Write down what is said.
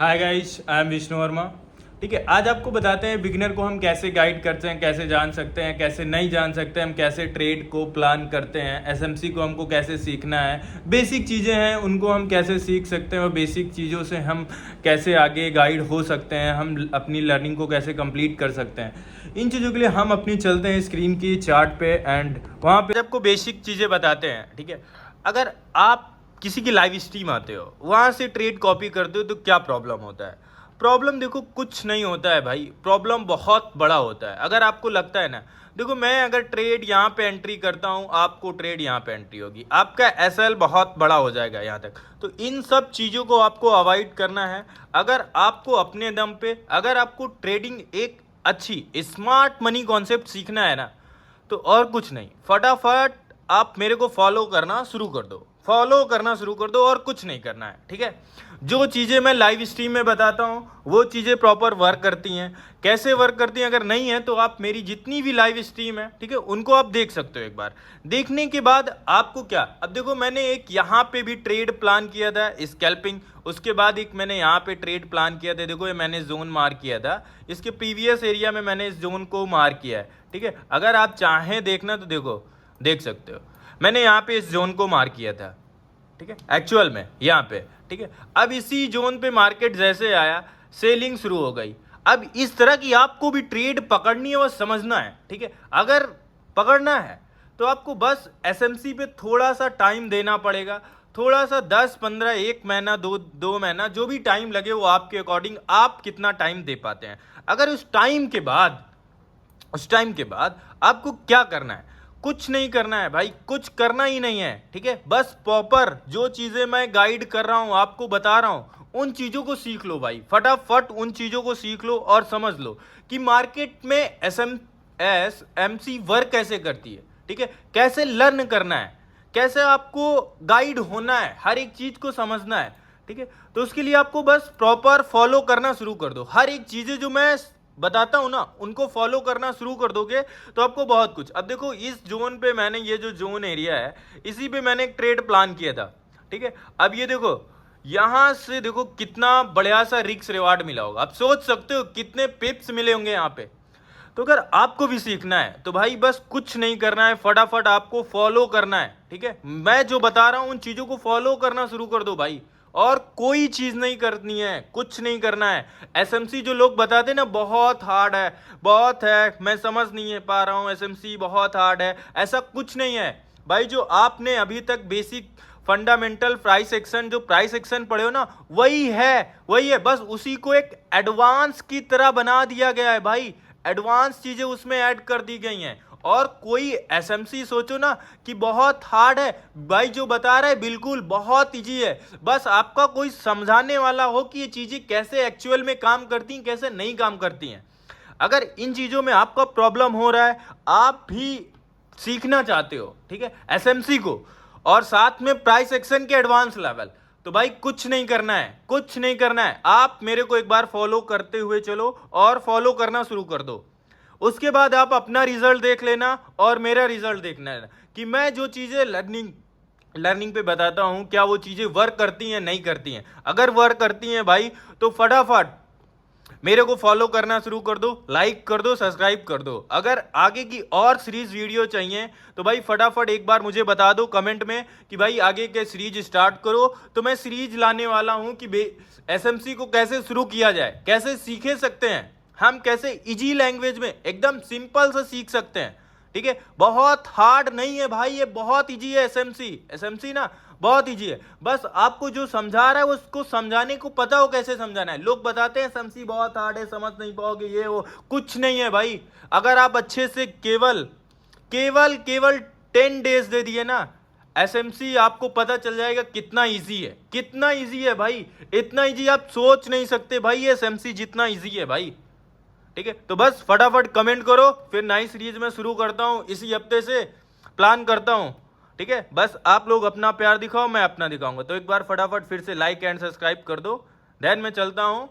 Hi guys, I am Vishnu Verma. ठीक है, आज आपको बताते हैं बिगिनर को हम कैसे गाइड करते हैं, कैसे जान सकते हैं, कैसे नहीं जान सकते हैं, हम कैसे ट्रेड को प्लान करते हैं, एसएमसी को हमको कैसे सीखना है, बेसिक चीज़ें हैं उनको हम कैसे सीख सकते हैं और बेसिक चीज़ों से हम कैसे आगे गाइड हो सकते हैं, हम अपनी लर्निंग को कैसे कंप्लीट कर सकते हैं। इन चीज़ों के लिए हम अपनी चलते हैं स्क्रीन की चार्ट पे एंड वहाँ पे आपको बेसिक चीज़ें बताते हैं। ठीक है, अगर आप किसी की लाइव स्ट्रीम आते हो, वहाँ से ट्रेड कॉपी करते हो तो क्या प्रॉब्लम होता है? प्रॉब्लम देखो कुछ नहीं होता है भाई, प्रॉब्लम बहुत बड़ा होता है। अगर आपको लगता है ना, देखो मैं अगर ट्रेड यहाँ पे एंट्री करता हूँ, आपको ट्रेड यहाँ पे एंट्री होगी, आपका एसएल बहुत बड़ा हो जाएगा यहाँ तक। तो इन सब चीज़ों को आपको अवॉइड करना है। अगर आपको अपने दम पे, अगर आपको ट्रेडिंग एक अच्छी स्मार्ट मनी कॉन्सेप्ट सीखना है ना, तो और कुछ नहीं, फटाफट आप मेरे को फॉलो करना शुरू कर दो, फॉलो करना शुरू कर दो और कुछ नहीं करना है। ठीक है, जो चीज़ें मैं लाइव स्ट्रीम में बताता हूँ वो चीज़ें प्रॉपर वर्क करती हैं। कैसे वर्क करती हैं अगर नहीं है तो आप मेरी जितनी भी लाइव स्ट्रीम है, ठीक है, उनको आप देख सकते हो। एक बार देखने के बाद आपको क्या, अब देखो मैंने एक यहाँ पे भी ट्रेड प्लान किया था स्कैल्पिंग, उसके बाद एक मैंने यहाँ पे ट्रेड प्लान किया था। देखो ये मैंने जोन मार्क किया था, इसके प्रीवियस एरिया में मैंने इस जोन को मार्क किया है। ठीक है, अगर आप चाहें देखना तो देखो, देख सकते हो मैंने यहाँ पे इस जोन को मार्क किया था। ठीक है, एक्चुअल में यहाँ पे। ठीक है, अब इसी जोन पे मार्केट जैसे आया, सेलिंग शुरू हो गई। अब इस तरह की आपको भी ट्रेड पकड़नी है और समझना है। ठीक है, अगर पकड़ना है तो आपको बस एसएमसी पे थोड़ा सा टाइम देना पड़ेगा, थोड़ा सा 10-15 एक महीना दो महीना जो भी टाइम लगे वो आपके अकॉर्डिंग, आप कितना टाइम दे पाते हैं। अगर उस टाइम के बाद आपको क्या करना है, कुछ नहीं करना है भाई, कुछ करना ही नहीं है। ठीक है, बस प्रॉपर जो चीज़ें मैं गाइड कर रहा हूँ, आपको बता रहा हूँ, उन चीज़ों को सीख लो भाई, फटाफट उन चीज़ों को सीख लो और समझ लो कि मार्केट में एसएमसी वर्क कैसे करती है। ठीक है, कैसे लर्न करना है, कैसे आपको गाइड होना है, हर एक चीज़ को समझना है। ठीक है, तो उसके लिए आपको बस प्रॉपर फॉलो करना शुरू कर दो। हर एक चीज़ें जो मैं बताता हूं ना, उनको फॉलो करना शुरू कर दोगे तो आपको बहुत कुछ। अब देखो इस जोन पे मैंने, ये जो जोन एरिया है, इसी पे मैंने एक ट्रेड प्लान किया था। ठीक है, अब ये देखो यहां से देखो कितना बढ़िया सा रिस्क रिवार्ड मिला होगा। आप सोच सकते हो कितने पिप्स मिले होंगे यहाँ पे। तो अगर आपको भी सीखना है तो भाई बस कुछ नहीं करना है, फटाफट आपको फॉलो करना है। ठीक है, मैं जो बता रहा हूं उन चीजों को फॉलो करना शुरू कर दो भाई, और कोई चीज नहीं करनी है, कुछ नहीं करना है। एसएमसी जो लोग बताते ना बहुत हार्ड है, बहुत है, मैं समझ नहीं पा रहा हूं, एसएमसी बहुत हार्ड है, ऐसा कुछ नहीं है भाई। जो आपने अभी तक बेसिक फंडामेंटल प्राइस एक्शन, जो प्राइस एक्शन पढ़े हो ना, वही है, बस उसी को एक एडवांस की तरह बना दिया गया है भाई। एडवांस चीजें उसमें ऐड कर दी गई हैं। और कोई एसएमसी सोचो ना कि बहुत हार्ड है, भाई जो बता रहा है बिल्कुल बहुत इजी है। बस आपका कोई समझाने वाला हो कि ये चीजें कैसे एक्चुअल में काम करती हैं, कैसे नहीं काम करती हैं। अगर इन चीजों में आपका प्रॉब्लम हो रहा है, आप भी सीखना चाहते हो, ठीक है, एसएमसी को, और साथ में प्राइस एक्शन के एडवांस लेवल, तो भाई कुछ नहीं करना है, कुछ नहीं करना है। आप मेरे को एक बार फॉलो करते हुए चलो और फॉलो करना शुरू कर दो। उसके बाद आप अपना रिजल्ट देख लेना और मेरा रिजल्ट देखना है कि मैं जो चीज़ें लर्निंग पे बताता हूं क्या वो चीज़ें वर्क करती हैं नहीं करती हैं। अगर वर्क करती हैं भाई तो फटाफट मेरे को फॉलो करना शुरू कर दो, लाइक कर दो, सब्सक्राइब कर दो। अगर आगे की और सीरीज वीडियो चाहिए तो भाई फटाफट एक बार मुझे बता दो कमेंट में कि भाई आगे के सीरीज स्टार्ट करो, तो मैं सीरीज लाने वाला हूं कि एसएमसी को कैसे शुरू किया जाए, कैसे सीखे सकते हैं हम, कैसे इजी लैंग्वेज में एकदम सिंपल से सीख सकते हैं। ठीक है, बहुत हार्ड नहीं है भाई, ये बहुत इजी है। एसएमसी ना बहुत इजी है, बस आपको जो समझा रहा है उसको समझाने को पता हो कैसे समझाना है। लोग बताते हैं एसएमसी बहुत हार्ड है, समझ नहीं पाओगे, ये वो, कुछ नहीं है भाई। अगर आप अच्छे से केवल केवल केवल 10 डेज दे दिए ना, एसएमसी आपको पता चल जाएगा कितना इजी है, कितना इजी है भाई। इतना इजी आप सोच नहीं सकते भाई, एसएमसी जितना इजी है भाई। ठीक है, तो बस फटाफट कमेंट करो, फिर नई सीरीज में शुरू करता हूं, इसी हफ्ते से प्लान करता हूं। ठीक है, बस आप लोग अपना प्यार दिखाओ, मैं अपना दिखाऊंगा। तो एक बार फटाफट फिर से लाइक एंड सब्सक्राइब कर दो, देन मैं चलता हूं।